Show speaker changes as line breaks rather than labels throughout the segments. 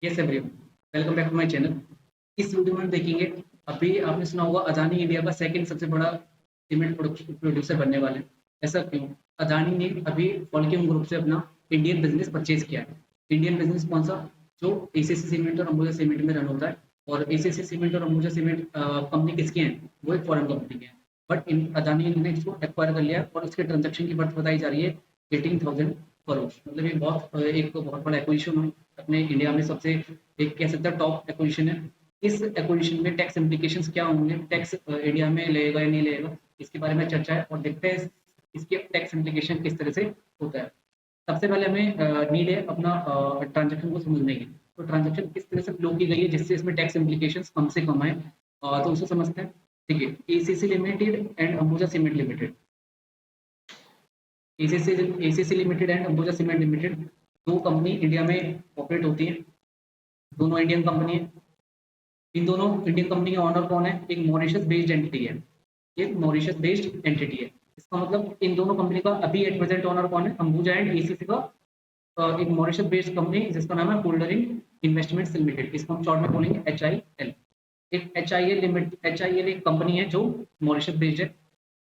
Yes everyone, welcome back to my channel. इस video में हम देखेंगे, अभी आपने सुना होगा अदानी इंडिया का सेकंड सबसे बड़ा सीमेंट प्रोड्यूसर बनने वाले हैं। ऐसा क्यों? अदानी ने अभी वोल्केम ग्रुप से अपना इंडियन बिजनेस परचेज किया है। इंडियन बिजनेस कौन सा? जो एसीसी सीमेंट और अंबुजा सीमेंट में रन होता है। और एसीसी सीमेंट और अंबुजा सीमेंट कंपनी किसकी है? वो एक फॉरेन कंपनी की है। बट इन अदानी ने इसको एक्वायर कर लिया है और उसके ट्रांजेक्शन की वर्थ बताई जा रही है 18,000 करोड़। मतलब ये एक बहुत बड़ा एक्विजिशन अपने इंडिया में सबसे एक कह सकते हैं टॉप एक्विजिशन है। इस एक्विजिशन में टैक्स इम्प्लीकेशंस क्या होंगे, टैक्स इंडिया में लेगा या नहीं लेगा, इसके बारे में चर्चा है और देखते हैं इसके टैक्स इम्प्लीकेशन किस तरह से होता है। सबसे पहले हमें नीड है अपना ट्रांजेक्शन को समझने की। तो ट्रांजेक्शन किस तरह से फ्लो की गई है जिससे इसमें टैक्स इम्प्लीकेशंस कम से कम आए, तो उसे समझते हैं। ठीक है, ACC limited and Ambuja cement limited. ACC ACC limited and Ambuja cement limited दो कंपनी इंडिया में ऑपरेट होती है। दोनों इंडियन कंपनी है। इन दोनों इंडियन कंपनी के ऑनर कौन है? एक मॉरिशस बेस्ड एंटिटी है। एक मॉरिशस बेस्ड एंटिटी है। इसका मतलब इन दोनों कंपनी का अभी एट प्रेजेंट ऑनर कौन है? अंबुजा एंड एसीसी का एक मॉरिशस बेस्ड कंपनी जिसका नाम है होल्डरिंग इन्वेस्टमेंट्स लिमिटेड। इसको हम शॉर्ट में बोलेंगे HIL। एक HIL एक कंपनी है जो मॉरिशस बेस्ड है।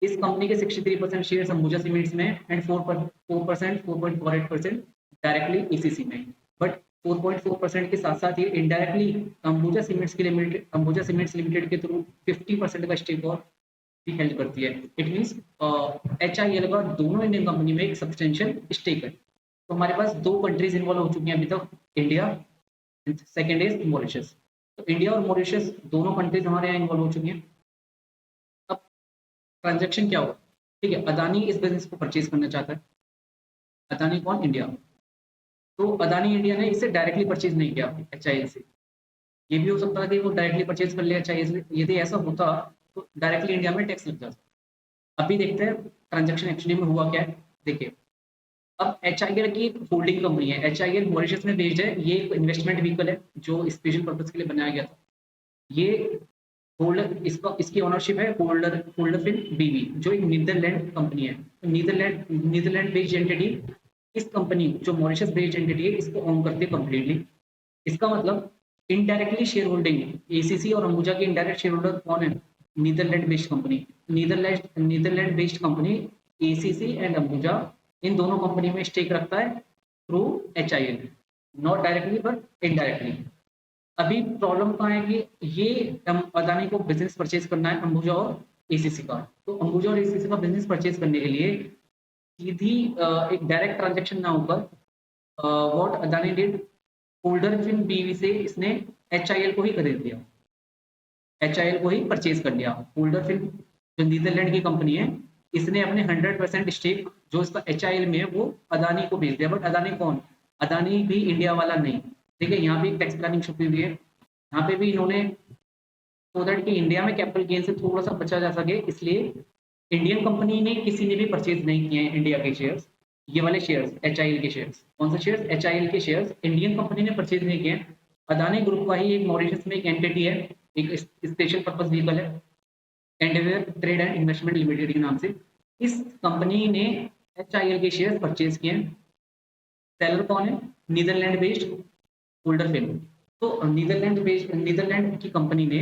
इस कंपनी के 63% शेयर अंबुजा सीमेंट्स में एंड 4.48% डायरेक्टली ईसीसी में। बट 4.4% के साथ साथ ये इनडायरेक्टली अंबुजा सीमेंट्स लिमिटेड के थ्रू 50% का स्टेक और भी हेल्ड करती है। इट मीन्स HIL का दोनों इंडियन कंपनी में एक सब्सटेंशियल स्टेक है। तो हमारे पास दो कंट्रीज इन्वॉल्व हो चुकी हैं अभी तक, इंडिया, सेकेंड इज मॉरिशस। तो इंडिया और मॉरिशस दोनों कंट्रीज हमारे यहाँ इन्वॉल्व हो चुकी हैं। अब ट्रांजेक्शन क्या होगा? ठीक है, अदानी इस बिजनेस को परचेज करना चाहता है। अदानी कौन? इंडिया। तो अदानी इंडिया ने इसे डायरेक्टली परचेज नहीं किया HIL से। ये भी हो सकता है कि वो डायरेक्टली परचेज कर ले HIL से। यदि ऐसा होता तो डायरेक्टली इंडिया में टैक्स लग जाता। अभी देखते हैं ट्रांजेक्शन एक्चुअली में हुआ क्या है। देखिए, अब HIL की होल्डिंग कंपनी है। HIL मॉरिशस में बेस्ड है। ये एक इन्वेस्टमेंट व्हीकल है जो स्पेशल पर्पज के लिए बनाया गया था। ये होल्डर, इसका इसकी ओनरशिप है होल्डरफिन बीवी जो एक नीदरलैंड कंपनी है। तो नीदरलैंड बेस्ड एंटिटी इस कंपनी जो मॉरिशस बेस्ड एंटिटी है इसको ओन करती है कंप्लीटली। इसका मतलब इनडायरेक्टली शेयर होल्डिंग एसीसी और अंबुजा के इनडायरेक्ट शेयर होल्डर कौन है? Netherland based company. Netherland based company ACC and Ambuja इन दोनों कंपनी में स्टेक रखता है through HIL, not directly but indirectly. अभी प्रॉब्लम कहाँ है कि ये अदानी को बिजनेस परचेज करना है अंबुजा और एसीसी का। तो अंबुजा और एसीसी का बिजनेस परचेज करने के लिए सीधी एक डायरेक्ट ट्रांजेक्शन ना होकर what Adani did, Holderfin BV से इसने HIL को ही खरीद लिया। HIL को ही परचेज कर लिया। होल्डर फिन जो नीदरलैंड की कंपनी है, इसने अपने 100% स्टेक जो इसका HIL में है वो अदानी को बेच दिया। बट अदानी कौन? अदानी भी इंडिया वाला नहीं। ठीक है, यहाँ भी एक टैक्स प्लानिंग छुपी हुई है। यहाँ पे भी इन्होंने सो दैट कि इंडिया में कैपिटल गेन से थोड़ा सा बचा जा सके, इसलिए इंडियन कंपनी ने किसी ने भी परचेज नहीं किए हैं इंडिया के शेयर्स। ये वाले शेयर्स HIL के शेयर्स, कौन से शेयर्स? HIL के शेयर्स इंडियन कंपनी ने परचेज नहीं किए हैं। अदानी ग्रुप का ही एक मॉरिशस में एक एंटिटी है, एक स्पेशल पर्पस व्हीकल है, Endeavour trade and investment limited के नाम से। इस कंपनी ने HIL के शेयर परचेज किए हैं। सेलर कौन है? Netherland based Holderfin. तो नीदरलैंड की कंपनी ने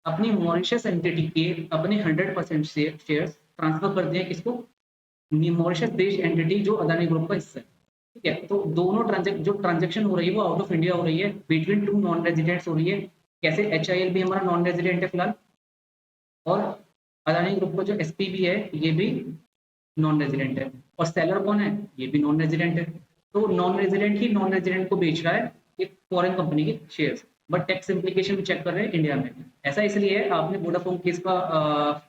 अपनी मॉरिशस एंटिटी के अपने 100% शेयर ट्रांसफर कर दिए किसको? मॉरिशस बेस्ड एंटिटी जो अदानी ग्रुप का हिस्सा है। ठीक है, तो दोनों जो ट्रांजेक्शन हो रही है वो आउट ऑफ इंडिया हो रही है, बिटवीन टू नॉन रेजिडेंट्स हो रही है। कैसे? HIL भी हमारा नॉन रेजिडेंट है फिलहाल, और अदानी ग्रुप का जो SPV है ये भी नॉन रेजिडेंट है। और सेलर कौन है? ये भी नॉन रेजिडेंट है। तो नॉन रेजिडेंट ही नॉन रेजिडेंट को बेच रहा है एक फॉरेन कंपनी के शेयर्स। बट टैक्स इम्प्लीकेशन भी चेक कर रहे हैं इंडिया में। ऐसा इसलिए है, आपने वोडाफोन केस का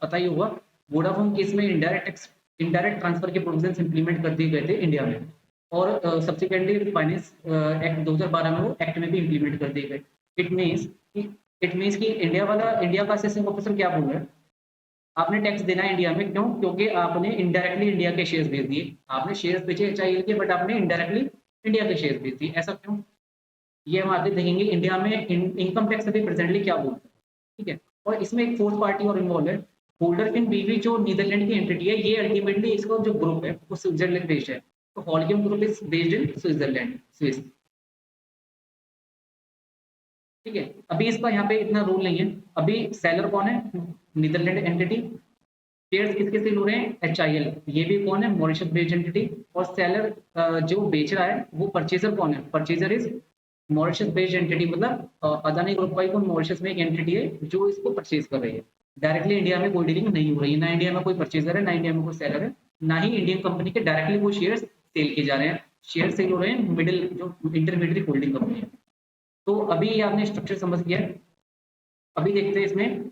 पता ही होगा। वोडाफोन केस में इनडायरेक्ट ट्रांसफर के प्रोविजंस इंप्लीमेंट कर दिए गए थे इंडिया में, और सब्सिक्वेंटली फाइनेंस एक्ट 2012 में वो एक्ट में भी इंप्लीमेंट कर दिए गए। इट मीन्स इट मीन्स कि इंडिया का असेसिंग ऑफिसर क्या बोल रहा है? आपने टैक्स देना है इंडिया में। क्यों? क्योंकि आपने इनडायरेक्टली इंडिया के शेयर्स बेच दिए। आपने शेयर्स बेचे HIL के, बट आपने इनडायरेक्टली इंडिया के शेयर्स बेच दिए। ऐसा क्यों? ये हम आगे देखेंगे इंडिया में इनकम टैक्स अभी प्रेजेंटली क्या बोलता है। ठीक है, और इसमें एक फोर्थ पार्टी और इन्वॉल्व है। होल्डर फिन बीवी जो नीदरलैंड की एंटिटी है, ये अल्टीमेटली इसका जो ग्रुप है वो स्विट्जरलैंड बेस्ड है। तो Holcim group is based in Switzerland, Swiss. ठीक है। अभी इसका यहाँ पे इतना रूल नहीं है। अभी सेलर कौन है? Netherland entity. शेयर्स किसके सेल हो रहे हैं? एचआईएल। ये भी कौन है? Mauritius based entity. और सेलर जो बेच रहा है वो परचेजर कौन है? Purchaser is Mauritius based entity. मतलब अदानी ग्रुप का ही कोई मॉरिशस में एक एंटिटी है जो इसको परचेज कर रही है। डायरेक्टली इंडिया में कोई डीलिंग नहीं हो रही है, ना इंडिया में कोई परचेजर है, ना इंडिया में कोई सेलर है, ना ही इंडियन कंपनी के डायरेक्टली वो शेयर सेल किए जा रहे हैं। शेयर सेल हो रहे हैं मिडिल जो इंटरमीडिएट होल्डिंग कंपनी है। तो अभी ये आपने स्ट्रक्चर समझ गया। अभी देखते हैं इसमें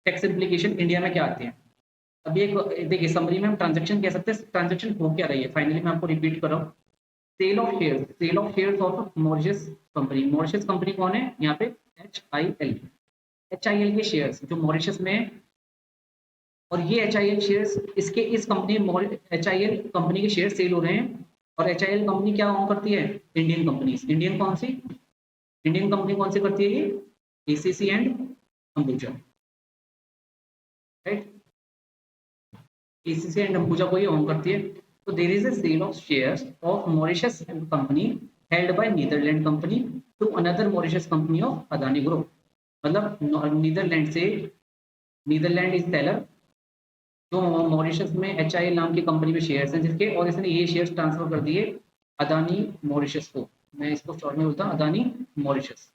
टैक्स इम्प्लीकेशन इंडिया में क्या आते हैं। अभी एक देखिए समरी में हम ट्रांजैक्शन कह सकते हैं। ट्रांजैक्शन हो क्या रही है फाइनली मैं आपको रिपीट कर रहा हूँ। Sale of shares of Mauritius company. Mauritius company कौन है यहाँ पे? एच आई एल के शेयर्स जो मॉरिशस में है। और ये एच आई एल शेयर्स इसके इस company H I L company के शेयर सेल हो रहे हैं। और एच आई एल कंपनी क्या ओन करती है? Indian company. इंडियन कौन सी? इंडियन कंपनी कौन सी करती है ये? ACC and Ambuja, right. ACC and Ambuja को ये ओन करती है। तो there is a sale of shares of Mauritius company held by Netherland company to another Mauritius company of Adani group. मतलब नीदरलैंड से, नीदरलैंड इज सेलर जो मॉरिशस में एचआईएल नाम की कंपनी में शेयर्स हैं जिसके, और इसने ये शेयर्स ट्रांसफर कर दिए अदानी मॉरिशस को। मैं इसको शॉर्ट में बोलता हूँ अदानी मॉरिशस।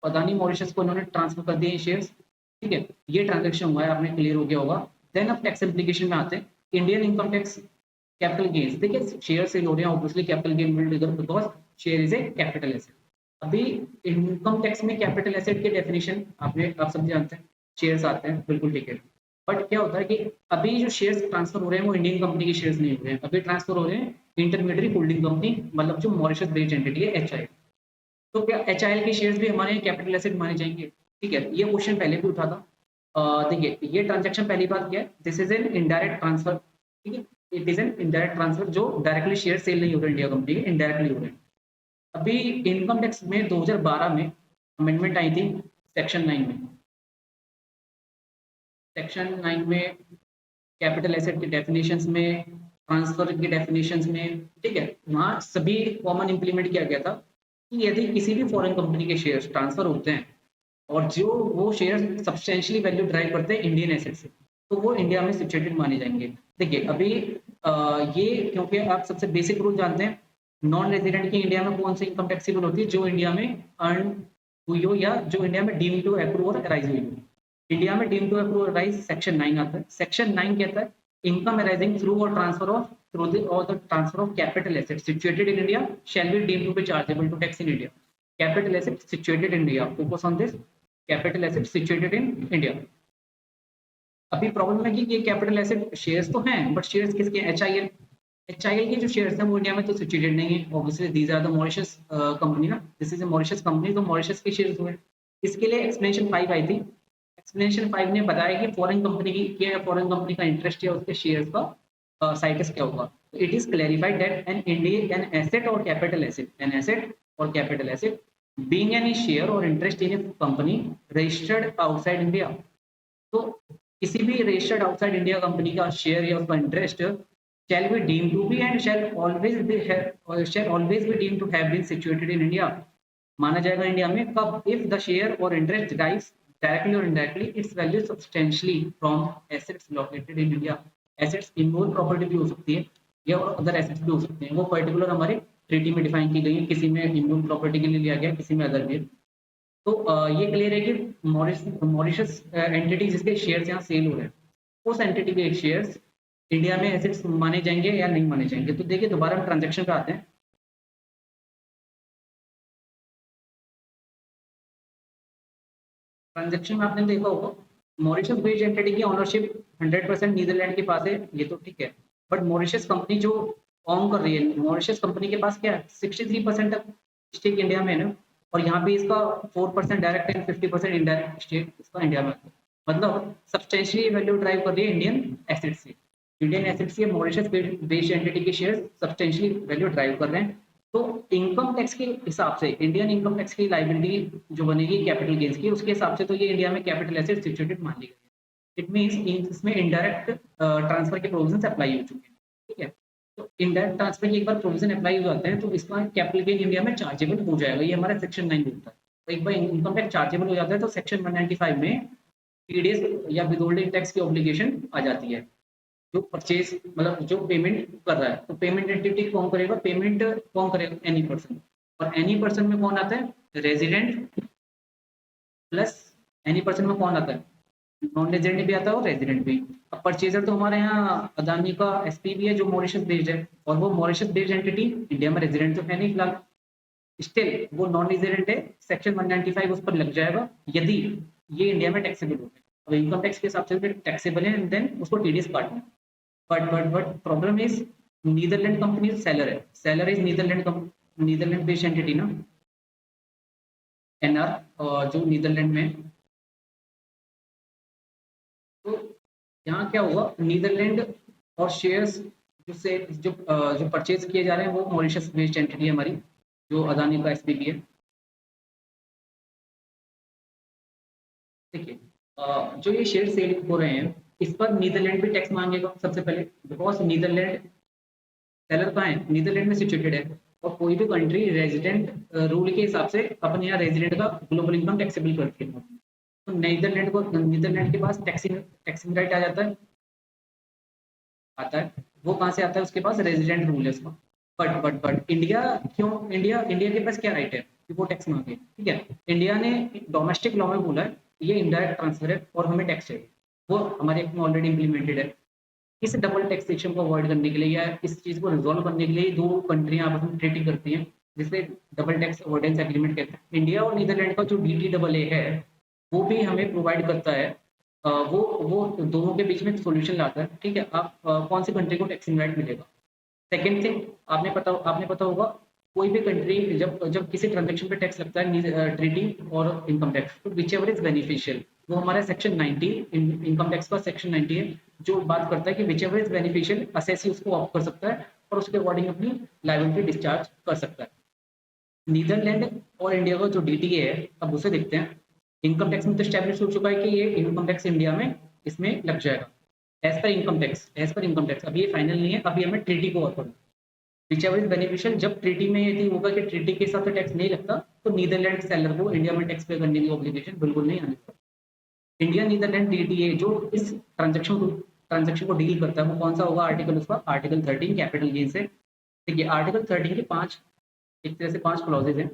अदानी मॉरिशस को इन्होंने ट्रांसफर कर दिए शेयर्स। ठीक है, ये ट्रांजेक्शन हुआ है, आपने क्लियर हो गया होगा। देन अब टैक्स इम्प्लीकेशन में आते हैं। Indian income tax, capital gains. देखिए शेयर सेल हो रहे हैं, obviously capital gain will trigger because share is a capital asset. अभी इनकम टैक्स में कैपिटल एसेट के डेफिनेशन आप सब जानते हैं। शेयर्स आते हैं, बिल्कुल ठीक है। बट क्या होता है कि अभी जो शेयर्स ट्रांसफर हो रहे हैं वो इंडियन कंपनी के शेयर्स नहीं हो रहे हैं, अभी ट्रांसफर हो रहे हैं इंटरमीडिएट होल्डिंग कंपनी, मतलब जो मॉरिशस बेस्ड एंटिटी है एचआईएल। तो क्या एचआईएल के शेयर्स भी हमारे कैपिटल एसेट माने जाएंगे? ठीक है, ये क्वेश्चन पहले भी उठा था। देखिए ये ट्रांजैक्शन पहली बात क्या है? This is an indirect transfer. ठीक है, it is an indirect transfer जो डायरेक्टली शेयर सेल नहीं हो रहे इंडिया कंपनी के, इनडायरेक्टली हो रहे हैं। अभी इनकम टैक्स में 2012 में अमेंडमेंट आई थी सेक्शन 9 में। सेक्शन 9 में कैपिटल एसेट के डेफिनेशंस में, ट्रांसफर के डेफिनेशंस में, ठीक है, वहाँ सभी कॉमन इंप्लीमेंट किया गया था कि यदि किसी भी फॉरेन कंपनी के शेयर्स ट्रांसफर होते हैं और जो वो शेयर सब्सटेंशियली वैल्यू ड्राइव करते हैं इंडियन एसेट से, तो वो इंडिया में सिचुएटेड माने जाएंगे। देखिए अभी ये क्योंकि आप सबसे बेसिक रूल जानते हैं, नॉन रेजिडेंट की इंडिया में कौन सी इनकम टैक्सेबल होती है? जो इंडिया में अर्न हुई हो या जो इंडिया में deem to accrue or arise हुई हो। इंडिया में deem to accrue or arise section 9 आता है। सेक्शन 9 कहता है income arising through or transfer of through the transfer of capital asset situated in India shall be deemed to be chargeable to tax in India. Capital asset situated in India, focus on this, capital asset situated in India. अभी problem है कि ये capital asset shares तो हैं, but shares किसके? HIL. HIL के जो shares हैं वो इंडिया में तो सिचुएटेड नहीं है, obviously these are the Mauritius company ना, this is a Mauritius company, तो मॉरिशस के शेयर्स हुए। इसके लिए एक्सप्लेनेशन 5 आई थी। एक्सप्लेनेशन 5 ने बताया कि फॉरेन कंपनी की क्या, फॉरेन कंपनी का इंटरेस्ट या उसके शेयर्स का साइटस क्या होगा। It is clarified that an India an asset और कैपिटल एसेट, एन एसेट और capital asset being any share और interest in a company registered outside India. तो किसी भी रजिस्टर्ड आउटसाइड इंडिया कंपनी का शेयर या उसका interest shall be deemed to be and shall always be deemed to have been situated in India, माना जाएगा India में कब? if the share or interest derives directly or indirectly its value substantially from assets located in India। assets immovable property भी हो सकती है या other assets भी हो सकते हैं, वो पर्टिकुलर हमारे ट्रीटी में डिफाइन की गई है, किसी में इमोल प्रॉपर्टी के लिए लिया गया, किसी में अदर भी। तो ये क्लियर है कि मॉरिशस एंटिटी जिसके शेयर्स यहाँ सेल हो रहे हैं, उस एंटिटी के शेयर्स इंडिया में एसेट्स माने जाएंगे या नहीं माने जाएंगे। तो देखिए दोबारा हम ट्रांजैक्शन पे आते हैं। ट्रांजैक्शन में आपने देखा होगा मॉरिशस बेस्ड एंटिटी की ओनरशिप 100% नीदरलैंड के पास है, ये तो ठीक है। बट मॉरिशस कंपनी जो ऑन कर रही है, मॉरिशस कंपनी के पास क्या है? 63% तक स्टेक इंडिया में है ना, और यहाँ पे इसका 4% डायरेक्ट एंड 50% इनडायरेक्ट स्टेक इसका इंडिया में है। मतलब सब्सटेंशियली वैल्यू ड्राइव कर रही है इंडियन एसेट से। इंडियन एसेट से मॉरिशस बेस्ड एंटिटी के शेयर सब्सटेंशियली वैल्यू ड्राइव कर रहे हैं। तो इनकम टैक्स के हिसाब से इंडियन इनकम टैक्स की लाइबिलिटी जो बनेगी कैपिटल गेन्स की, उसके हिसाब से तो ये इंडिया में कैपिटल एसेट सिचुएटेड मान ली गई है। इट मींस इसमें इनडायरेक्ट ट्रांसफर के प्रोविजन अप्लाई हो चुके हैं। ठीक है, तो इनडायरेक्ट ट्रांसफर की एक बार प्रोविजन अप्लाई हो जाते हैं तो इसका कैपिटल गेन इंडिया में चार्जेबल हो जाएगा, ये हमारा सेक्शन 9 बोलता है। एक बार इनकम टैक्स चार्जेबल हो जाता है तो सेक्शन 195 में टीडीएस या विदहोल्डिंग टैक्स की ऑब्लिगेशन आ जाती है। जो परचेज मतलब जो पेमेंट कर रहा है, तो पेमेंट एंटिटी कौन करेगा, पेमेंट कौन करेगा, एनी पर्सन। और एनी पर्सन में कौन आता है, रेजिडेंट प्लस एनी पर्सन में कौन आता है, नॉन रेजिडेंट भी आता है और रेजिडेंट भी। अब परचेजर तो हमारे यहाँ अदानी का एसपी भी है जो मॉरिशस बेस्ड है, और वो मॉरिशस बेस्ड एंटिटी इंडिया में रेजिडेंट तो है नहीं फिलहाल, स्टिल वो नॉन रेजिडेंट है, सेक्शन 195 उस पर लग जाएगा यदि ये इंडिया में टैक्सेबल हो गए। अब इनकम टैक्स के हिसाब से टैक्सेबल है एंड देन उसको टीडीएस काटना है। But problem is Netherland company seller है, seller is Netherland based entity ना, एनआर जो नीदरलैंड में। तो यहाँ क्या हुआ, नीदरलैंड और शेयर्स जो परचेज किए जा रहे हैं वो मॉरिशस बेस्ड एंटिटी है हमारी, जो अदानी का एसपीवी है। देखिए जो ये शेयर सेल हो रहे हैं इस पर नीदरलैंड भी टैक्स मांगेगा सबसे पहले, बिकॉज नीदरलैंड सेलर कहाँ है, नीदरलैंड में सिचुएटेड है। और कोई भी कंट्री रेजिडेंट रूल के हिसाब से अपने यहाँ रेजिडेंट का ग्लोबल इनकम टैक्सेबल करती है। तो नीदरलैंड के पास टैक्सिंग राइट आ जाता है, आता है। वो कहाँ से आता है, उसके पास रेजिडेंट रूल है उसका। बट इंडिया क्यों, इंडिया के पास क्या राइट है कि वो टैक्स मांगे, ठीक है। इंडिया ने डोमेस्टिक लॉ में बोला है ये इनडायरेक्ट ट्रांसफर है और हमें टैक्स चाहिए, वो हमारे एक्ट में ऑलरेडी इंप्लीमेंटेड है। इस डबल टैक्सेशन को अवॉइड करने के लिए या इस चीज को रिजॉल्व करने के लिए दो कंट्रियां आपस में ट्रेडिंग करती हैं, जिसे डबल टैक्स अवॉइडेंस एग्रीमेंट कहते हैं। इंडिया और नीदरलैंड का जो DTAA है वो भी हमें प्रोवाइड करता है, वो दोनों के बीच में सोल्यूशन लाता है, ठीक है। आप कौन सी कंट्री को टैक्सिंग राइट मिलेगा। सेकेंड थिंग, आपने पता होगा कोई भी कंट्री जब जब किसी ट्रांजेक्शन पे टैक्स लगता है, ट्रेडिंग और इनकम टैक्स, तो विच एवर इज बेनिफिशियल, वो हमारा सेक्शन 90 इनकम टैक्स का सेक्शन 90 है, जो बात करता है कि which ever is beneficial assessee उसको ऑप्ट कर सकता है और उसके अकॉर्डिंग अपनी लायबिलिटी डिस्चार्ज कर सकता है। नीदरलैंड और इंडिया का जो DTA है, अब उसे देखते हैं। इनकम टैक्स में तो स्टैब्लिश हो चुका है कि ये इनकम टैक्स इंडिया में इसमें लग जाएगा एज पर इनकम टैक्स। अब ये फाइनल नहीं है, अभी हमें ट्रीटी को और पढ़ना। विच एवर इज बेनिफिशियल, जब ट्रीटी में यदि होगा कि ट्रीटी के हिसाब से टैक्स नहीं लगता तो नीदरलैंड सेलर को इंडिया में टैक्स पे करने की ऑब्लिगेशन बिल्कुल नहीं आनी चाहिए। इंडिया नीदरलैंड DTA जो इस ट्रांजेक्शन को डील करता है वो कौन सा होगा, आर्टिकल उसका आर्टिकल 13 कैपिटल गेन से। देखिए आर्टिकल 13 के 5 एक तरह से 5 क्लॉजेज हैं,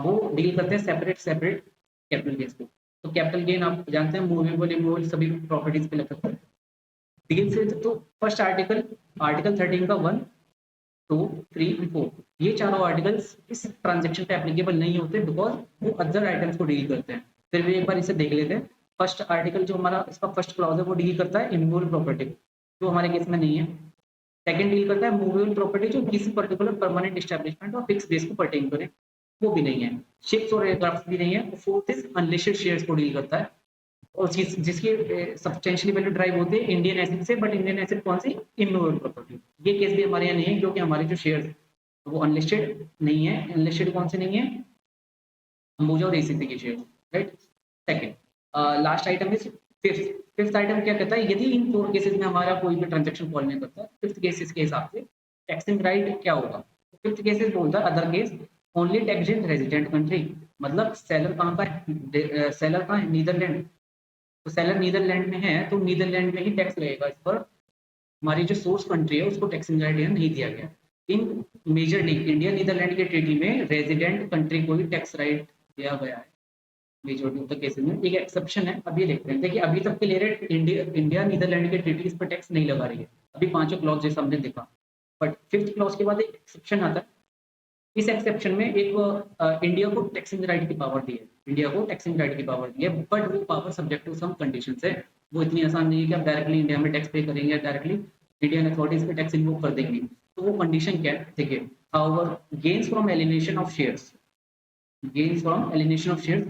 वो डील करते हैं सेपरेट सेपरेट कैपिटल गेन्स को। तो कैपिटल गेन आप जानते हैं मूवेबल इमूवेबल सभी प्रॉपर्टीज पे लग सकता है। डील से तो फर्स्ट आर्टिकल 13 का 1, 2, 3 एंड 4 ये चारों आर्टिकल्स इस ट्रांजेक्शन पे एप्लीकेबल नहीं होते बिकॉज वो अदर आइटम्स को डील करते हैं। फिर भी एक बार इसे देख लेते हैं। फर्स्ट आर्टिकल जो हमारा इसका फर्स्ट क्लॉज है वो डील करता है इमूवेबल प्रॉपर्टी, जो हमारे केस में नहीं है। सेकंड डील करता है मूवेबल प्रॉपर्टी जो किसी पर्टिकुलर परमानेंट एस्टैब्लिशमेंट और फिक्स बेस को पर्टेन करे, वो भी नहीं है। शिप्स और एयरक्राफ्ट भी नहीं है। फोर्थ इज अनलिस्टेड शेयर्स को डील करता है और जिसकी सब्सटेंशियली वैल्यू ड्राइव होती है इंडियन एसेट से, बट इंडियन एसेट कौन सी, इमूवेबल प्रॉपर्टी। ये केस भी हमारे यहाँ नहीं है क्योंकि हमारे जो शेयर्स वो अनलिस्टेड नहीं है। अनलिस्टेड कौन से नहीं है, अंबुजा और ACC के share, right. Second last item is fifth item क्या कहता है, यदि इन 4 केसेस में हमारा कोई भी ट्रांजैक्शन फॉल नहीं करता, फिफ्थ केसेस के हिसाब से टैक्सिंग राइट क्या होगा। फिफ्थ केसेस बोलता है other case only tax in resident country, मतलब सेलर कहाँ का है, सेलर कहाँ है, नीदरलैंड। तो सेलर नीदरलैंड में है तो नीदरलैंड में ही टैक्स लगेगा इस पर। हमारी जो सोर्स कंट्री है उसको टैक्सिंग राइट यहाँ नहीं दिया गया। इन मेजरली इंडिया नीदरलैंड के ट्रीटी में रेजिडेंट कंट्री को ही टैक्स राइट दिया गया है मेजॉरिटी ऑफ द केसेस में। एक एक्सेप्शन है, अब ये देखते हैं। देखिए अभी तक क्लियर है, इंडिया नीदरलैंड के ट्रीटी इस पर टैक्स नहीं लगा रही है, अभी 5 क्लॉज जैसे हमने देखा। बट फिफ्थ क्लॉज के बाद एक एक्सेप्शन आता है। इस एक्सेप्शन में एक इंडिया को टैक्सिंग राइट की पावर दी है, बट वो power subject to some conditions है। वो इतनी आसान नहीं है कि आप डायरेक्टली इंडिया में टैक्स पे करेंगे, directly Indian authorities pay tax invoke कर देंगी। तो वो कंडीशन क्या है, देखिए however gains from alienation of shares,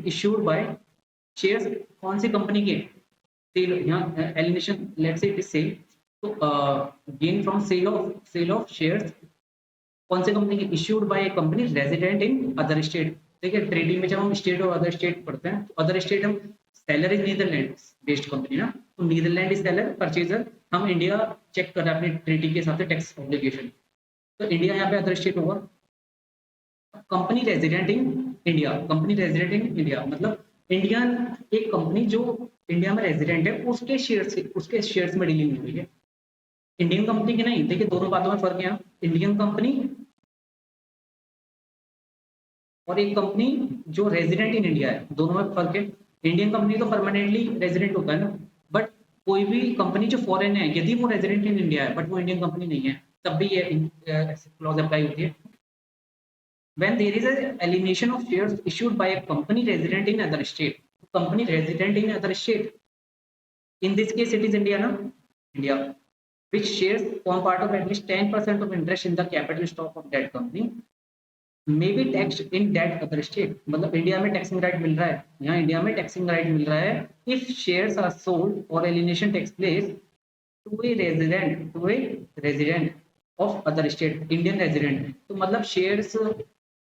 issued by shares कौन सी कंपनी के, सेल, यहाँ alienation let's say it is sale, तो gain from sale of shares कौन से कंपनी की, issued by a company resident in other state. देखिए trading में जब हम स्टेट और अदर स्टेट पढ़ते हैं तो अदर स्टेट हम seller is Netherland based company ना, तो नीदरलैंड इज सेलर, परचेजर हम इंडिया चेक कर रहे हैं अपनी ट्रीटी के हिसाब से टैक्स ऑब्लिगेशन, तो इंडिया यहाँ पे अदर स्टेट होगा। Company resident in India, company resident in India मतलब इंडियन, एक कंपनी जो इंडिया में रेजिडेंट है उसके शेयर्स में डीलिंग हुई है, इंडियन कंपनी की नहीं। देखिए दोनों बातों में फर्क है यहाँ। इंडियन कंपनी और एक कंपनी जो रेजिडेंट इन इंडिया है, दोनों में फर्क है। इंडियन कंपनी तो परमानेंटली रेजिडेंट होता है ना, बट कोई भी कंपनी जो फॉरेन है यदि वो रेजिडेंट इन इंडिया है बट वो इंडियन कंपनी नहीं है, तब भी ये क्लॉज अप्लाई होती है। When there is an alienation of shares issued by a company resident in other state, company resident in other state, in this case it is India, na? India, which shares form part of at least 10% of interest in the capital stock of that company, may be taxed in that other state. मतलब India में taxing right मिल रहा है, यहाँ India में taxing right मिल रहा है if shares are sold or alienation takes place to a resident of other state, Indian resident। तो मतलब शेयर्स,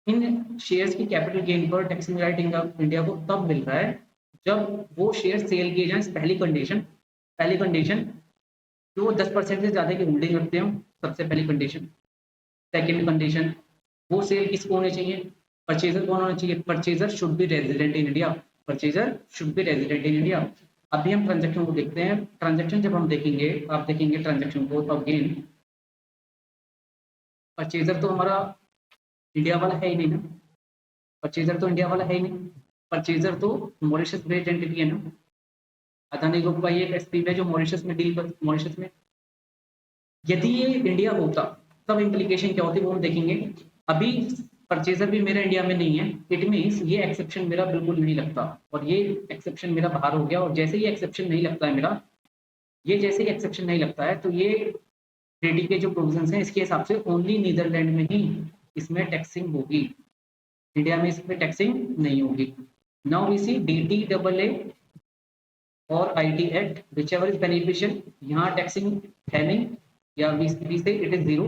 इन शेयर्स की कैपिटल गेन पर टैक्सिंग राइट इंडिया को तब मिल रहा है जब वो शेयर सेल किए जाए। पहली कंडीशन कि वो 10% से ज़्यादा की होल्डिंग रखते हो, सबसे पहली कंडीशन। सेकंड कंडीशन, वो सेल किसको होने चाहिए, परचेजर कौन होना चाहिए, purchaser should be resident in India, purchaser should be resident in India. अभी हम ट्रांजेक्शन को देखते हैं। ट्रांजेक्शन जब हम देखेंगे, आप देखेंगे ट्रांजेक्शन को, अगेन परचेजर तो हमारा इंडिया वाला है ही नहीं ना, परचेजर तो इंडिया वाला है ही नहीं, परचेजर तो मॉरिशस बेस्ड एंटिटी है ना। अदानी ग्रुप का ये एक एसपीवी है जो मॉरिशस में डील कर, मॉरिशस में। यदि ये इंडिया होता तब इम्प्लीकेशन क्या होती वो हम देखेंगे। अभी परचेजर भी मेरा इंडिया में नहीं है, इट मीन्स ये एक्सेप्शन मेरा बिल्कुल नहीं लगता, और ये एक्सेप्शन मेरा बाहर हो गया। और जैसे ये एक्सेप्शन नहीं लगता है मेरा, ये जैसे ही एक्सेप्शन नहीं लगता है तो ये ट्रेडी के जो प्रोविजंस हैं इसके हिसाब से ओनली नीदरलैंड में ही इसमें टैक्सिंग होगी, इंडिया में इसमें टैक्सिंग नहीं होगी। नाउ वी सी DTAA और IT act which ever is beneficial, यहाँ टैक्सिंग है नहीं, या वी से इट इज 0,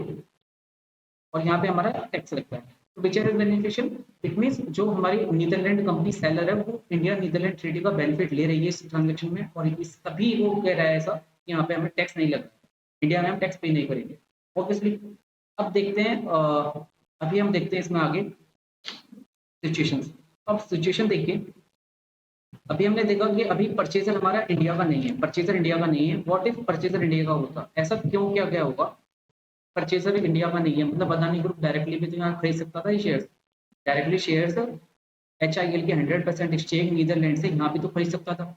और यहाँ पे हमारा टैक्स लगता है। तो which ever is beneficial, it means जो हमारी नीदरलैंड कंपनी सेलर है वो इंडिया नीदरलैंड ट्रेडी का बेनिफिट ले रही है इस ट्रांजेक्शन में, और इस तभी वो कह रहा है ऐसा कि यहाँ पे हमें टैक्स नहीं लगता, इंडिया में हम टैक्स पे नहीं करेंगे ऑब्वियसली। अब देखते हैं अभी हम देखते हैं इसमें आगे सिचुएशंस। अब सिचुएशन देखिए, अभी हमने देखा कि अभी परचेजर हमारा इंडिया का नहीं है, परचेजर इंडिया का नहीं है। व्हाट इफ परचेजर इंडिया का होता, ऐसा क्यों, क्या क्या होगा, परचेजर इंडिया का नहीं है मतलब अदानी ग्रुप डायरेक्टली भी तो यहाँ खरीद सकता था ये शेयर्स, डायरेक्टली शेयर्स HIL के 100% स्टेक नीदरलैंड से यहाँ भी तो खरीद सकता था।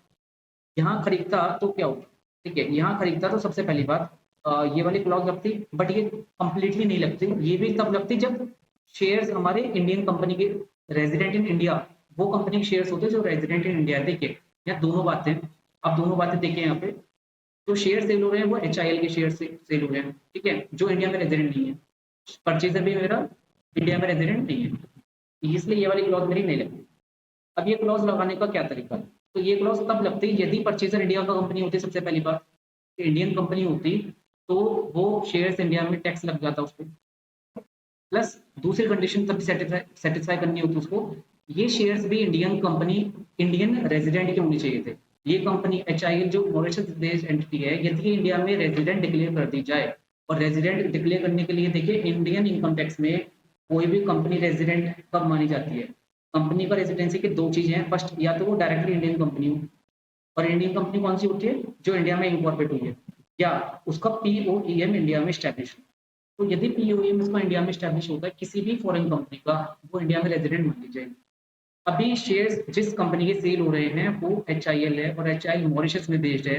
यहाँ खरीदता तो क्या होगा, ठीक है, यहाँ खरीदता तो सबसे पहली बात ये वाली क्लॉज लगती, बट ये कंप्लीटली नहीं लगती। ये भी तब लगती जब शेयर्स हमारे इंडियन कंपनी के रेजिडेंट इन इंडिया, वो कंपनी के शेयर्स होते जो रेजिडेंट इन इंडिया। देखिए यहाँ दोनों बातें, आप दोनों बातें देखिए यहाँ पे, जो शेयर सेल हो रहे हैं वो HIL के शेयर से सेल हो रहे हैं, ठीक है, जो इंडिया में रेजिडेंट नहीं है। परचेजर भी मेरा इंडिया में रेजिडेंट नहीं है, इसलिए ये वाली क्लॉज मेरी नहीं लगती। अब ये क्लॉज लगाने का क्या तरीका है, तो ये क्लॉज तब लगती है यदि परचेजर इंडिया का कंपनी होती, सबसे पहली बात इंडियन कंपनी होती तो वो शेयर्स इंडिया में टैक्स लग जाता उस पर, प्लस दूसरी कंडीशन तब सेटिस्फाई करनी होती उसको, ये शेयर्स भी इंडियन कंपनी, इंडियन रेजिडेंट के होने चाहिए थे। ये कंपनी HIL जो मॉरिशस बेस्ड एंटिटी है, यदि ये इंडिया में रेजिडेंट डिक्लेयर कर दी जाए, और रेजिडेंट डिक्लेयर करने के लिए देखिए इंडियन इनकम टैक्स में कोई भी कंपनी रेजिडेंट कब मानी जाती है, कंपनी का रेजिडेंसी की दो चीजें हैं, फर्स्ट या तो वो डायरेक्टली इंडियन कंपनी हो, और इंडियन कंपनी कौन सी होती है जो इंडिया में इनकॉर्पोरेट हुई है, या उसका POEM इंडिया में स्टैब्लिश। तो यदि POEM उसका इंडिया में स्टैब्लिश होता है किसी भी फॉरेन कंपनी का, वो इंडिया में रेजिडेंट मान ली जाएगी। अभी शेयर्स जिस कंपनी के सेल हो रहे हैं वो HIL है, और HIL मॉरिशस में बेस्ड है,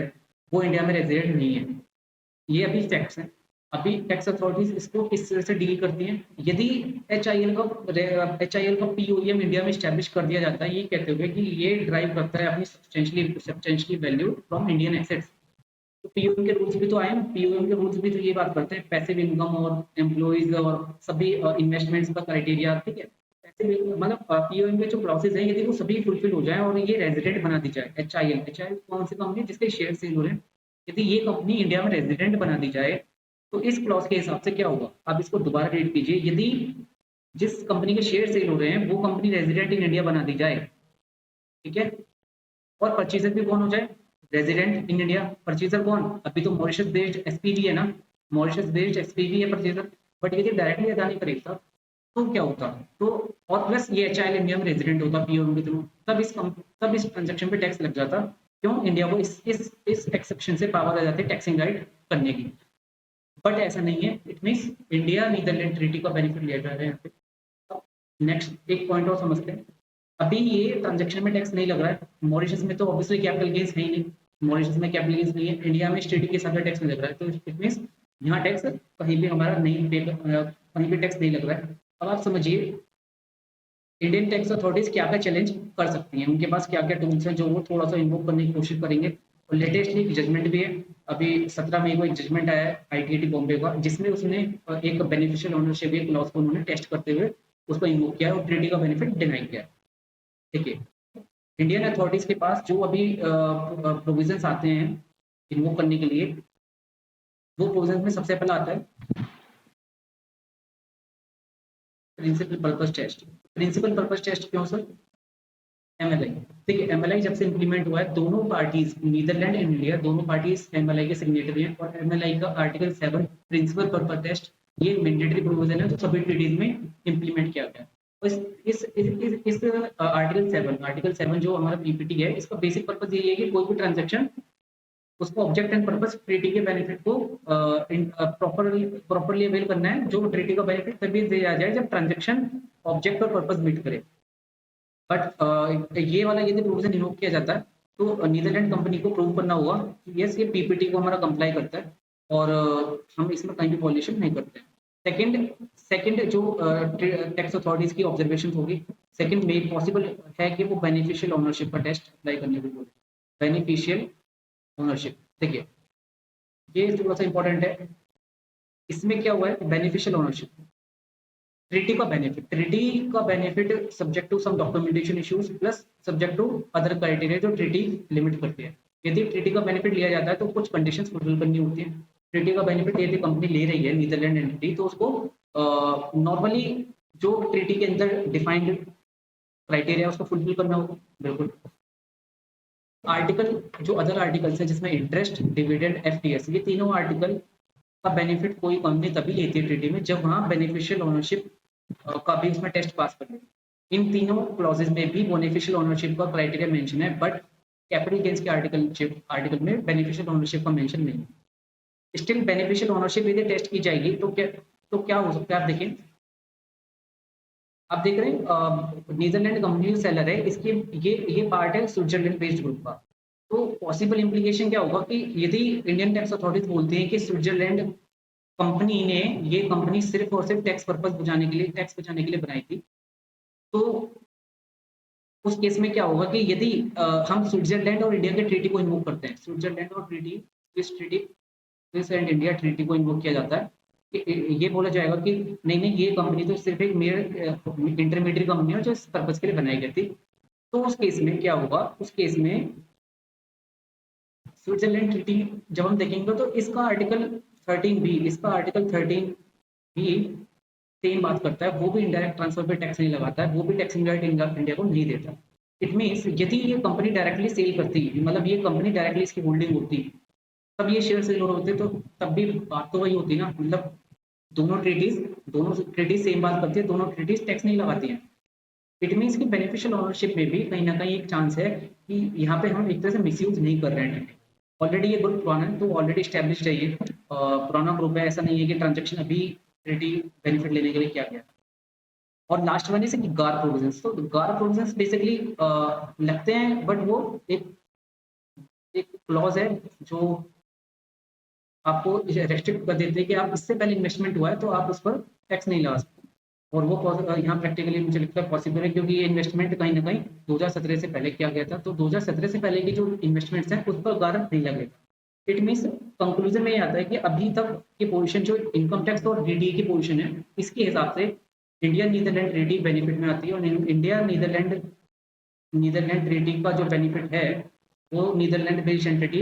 वो इंडिया में रेजिडेंट नहीं है। ये अभी टैक्स है, अभी टैक्स अथॉरिटीज इसको किस तरह से डील करती हैं। यदि HIL का POEM इंडिया में स्टैब्लिश कर दिया जाता है, ये कहते हुए कि ये ड्राइव करता है अपनी substantially value from Indian assets, तो POM के रूल्स भी तो आए, POM के रूल्स भी तो ये बात करते हैं पैसिव इनकम और एम्प्लॉइज और सभी इन्वेस्टमेंट्स का क्राइटेरिया, ठीक है, पैसिव मतलब POM के जो क्लॉसेज हैं यदि वो सभी फुलफिल हो जाए और ये रेजिडेंट बना दी जाए, HIL कौन सी कंपनी जिसके शेयर सेल हो रहे हैं, यदि ये कंपनी इंडिया में रेजिडेंट बना दी जाए तो इस क्लॉज के हिसाब से क्या होगा, आप इसको दोबारा रीड कीजिए। यदि जिस कंपनी के शेयर सेल हो रहे हैं वो कंपनी रेजिडेंट इन इंडिया बना दी जाए, ठीक है, और परचेजर भी कौन हो जाए, रेजिडेंट इन इंडिया। परचेजर कौन, अभी तो मॉरिशस बेस्ड SPV है ना, मॉरिशस बेस्ड SPV है परचेजर, बट ये डायरेक्टली अदानी खरीदता, तो क्या होता, तो और प्लस ये एचआईएल इंडिया में रेजिडेंट होता पीओयू के थ्रू, तब इस ट्रांजैक्शन पे टैक्स लग जाता। क्यों? इंडिया को इस एक्सेप्शन से पावर आ जाती है टैक्सिंग राइट करने की। बट ऐसा नहीं है, it means India Netherland treaty का बेनिफिट लिया जा रहा है यहाँ पे। नेक्स्ट एक पॉइंट और समझते हैं। अभी ये ट्रांजैक्शन में टैक्स नहीं लग रहा है, मॉरिशस में तो ऑब्वियसली कैपिटल गेन्स है ही नहीं, मॉरिशस में कैपिटल गेन्स नहीं है, इंडिया में स्टेट के हिसाब से टैक्स नहीं लग रहा है, तो इट मीन्स यहाँ टैक्स कहीं भी हमारा नहीं पे, कहीं भी टैक्स नहीं लग रहा है। अब आप समझिए इंडियन टैक्स अथॉरिटीज क्या क्या चैलेंज कर सकती हैं, उनके पास क्या क्या टूल्स हैं जो वो थोड़ा सा इन्वोक करने की कोशिश करेंगे। और लेटेस्टली एक जजमेंट भी है, अभी 17 मई को एक जजमेंट आया है आईटीएटी बॉम्बे का, जिसमें उसने एक बेनिफिशियल ओनरशिप के क्लॉज को उन्होंने टेस्ट करते हुए उसको इन्वोक किया है और ट्रीटी का बेनिफिट डिनाई किया है। ठीक है, इंडियन अथॉरिटीज के पास जो अभी प्रोविजंस आते हैं इन्वोक करने के लिए, वो प्रोविजंस में सबसे पहला आता है principal purpose test. Principal purpose test क्यों सर? एमएलआई। ठीक है, एमएलआई जब से इंप्लीमेंट हुआ है, दोनों पार्टीज नीदरलैंड एंड इंडिया दोनों पार्टीज एमएलआई के सिग्नेटरी हैं, और एमएलआई का आर्टिकल 7 प्रिंसिपल पर्पस टेस्ट ये मैंडेटरी प्रोविजन है जो सभी ट्रीटीज में इंप्लीमेंट किया गया है। इस आर्टिकल 7 जो हमारा पीपीटी है, इसका बेसिक पर्पस यही है कि कोई भी ट्रांजैक्शन उसको ऑब्जेक्ट एंड पर्पस ट्रीटी के बेनिफिट को प्रॉपरली अवेल करना है, जो ट्रीटी का बेनिफिट तभी दिया जाए जब ट्रांजैक्शन ऑब्जेक्ट और पर्पस मीट करे। बट ये वाला यदि प्रोविजन इन्वोक किया जाता है तो नीदरलैंड कंपनी को प्रूव करना होगा कि यस ये पीपीटी को हमारा कंप्लाई करता है और हम इसमें कहीं भी वॉल्यूशन नहीं करते। सेकंड जो टैक्स अथॉरिटीज की ऑब्जर्वेशन होगी, सेकंड में पॉसिबल है कि वो बेनिफिशियल ओनरशिप का टेस्ट अप्लाई करने को बोले। बेनिफिशियल ओनरशिप, देखिए ये थोड़ा सा इंपॉर्टेंट है। इसमें क्या हुआ है, बेनिफिशियल ओनरशिप ट्रीटी का benefit subject to some documentation issues plus subject to other criteria जो ट्रीटी लिमिट करती है। यदि ट्रीटी का बेनिफिट लिया जाता है तो कुछ कंडीशंस फुलफिल करनी होती है। ट्रीटी का बेनिफिट यदि कंपनी ले रही है नीदरलैंड एंटिटी, तो उसको नॉर्मली जो ट्रीटी के अंदर डिफाइंड क्राइटेरिया उसको फुलफिल करना होगा। बिल्कुल। आर्टिकल जो अदर आर्टिकल्स है जिसमें इंटरेस्ट, डिविडेंड, एफटीएस, ये तीनों आर्टिकल का बेनिफिट कोई कंपनी तभी लेती है ट्रीटी में जब वहाँ बेनिफिशियल ओनरशिप का भी उसमें टेस्ट पास कर ले। इन तीनों क्लॉजेज में भी बेनिफिशियल ओनरशिप का क्राइटेरिया मेंशन है, बट कैपिटल गेन्स के आर्टिकल में बेनिफिशियल ओनरशिप का मेंशन नहीं है। स्टिल बेनिफिशियल ओनरशिप यदि टेस्ट की जाएगी तो क्या हो सकता है, आप देखें, आप देख रहे हैं नीदरलैंड कंपनी सेलर है, इसकी ये पार्ट है स्विट्जरलैंड बेस्ड ग्रुप का। तो पॉसिबल इम्प्लीकेशन क्या होगा कि यदि इंडियन टैक्स अथॉरिटीज बोलते हैं कि स्विट्जरलैंड कंपनी ने ये कंपनी सिर्फ और सिर्फ टैक्स बचाने के लिए बनाई थी, तो उस केस में क्या होगा कि यदि हम स्विट्जरलैंड और इंडिया के ट्रीटी को इन्वोक करते हैं, स्विट्जरलैंड और स्विस एंड इंडिया ट्रीटी को इन्वोक किया जाता है, कि ये बोला जाएगा कि नहीं ये कंपनी तो सिर्फ एक मेयर इंटरमीडिएट कंपनी है जो इस पर्पज के लिए बनाई गई थी। तो उस केस में क्या होगा, उस केस में स्विट्जरलैंड ट्रीटी जब हम देखेंगे तो इसका आर्टिकल 13 भी सेम बात करता है, वो भी इंडायरेक्ट ट्रांसफर पे टैक्स नहीं लगाता है, वो भी टैक्सिंग राइट इंडिया को नहीं देता। इट मीन्स यदि ये कंपनी डायरेक्टली सेल करती, मतलब ये कंपनी डायरेक्टली इसकी होल्डिंग होती, तब ये शेयर सेल होते, तो तब भी बात तो वही होती ना, मतलब दोनों ट्रीटीज सेम बात करती है, दोनों ट्रीटीज टैक्स नहीं लगाती हैं। इट मीन्स कि बेनिफिशियल ओनरशिप में भी कहीं ना कहीं एक चांस है कि यहाँ पे हम एक तरह से मिसयूज नहीं कर रहे हैं। ऑलरेडी ये ग्रुप पुराना है, तो ऑलरेडी स्टैब्लिश्ड है, ये पुराना ग्रुप है, ऐसा नहीं है कि ट्रांजेक्शन अभी ट्रीटी बेनिफिट लेने के लिए किया गया। और लास्ट वन है गार प्रोविजंस। तो गार प्रोविजंस बेसिकली लगते हैं, बट वो एक क्लॉज है जो आपको रेस्ट्रिक्ट कर देते हैं कि आप इससे पहले इन्वेस्टमेंट हुआ है तो आप उस पर टैक्स नहीं लगा सकते। और वो यहाँ प्रैक्टिकली मुझे लगता है पॉसिबल है, क्योंकि ये इन्वेस्टमेंट कहीं ना कहीं 2017 से पहले किया गया था, तो 2017 से पहले की जो इन्वेस्टमेंट्स हैं उस पर गारंट नहीं लगेगा। इट मीन्स कंक्लूजन में ये आता है कि अभी तक की पोजीशन जो इनकम टैक्स और डीडीए की पोजीशन है, इसके हिसाब से इंडिया नीदरलैंड ट्रीटी बेनिफिट में आती है, और इंडिया नीदरलैंड ट्रीटी का जो बेनिफिट है वो नीदरलैंड बेस्ड एंटिटी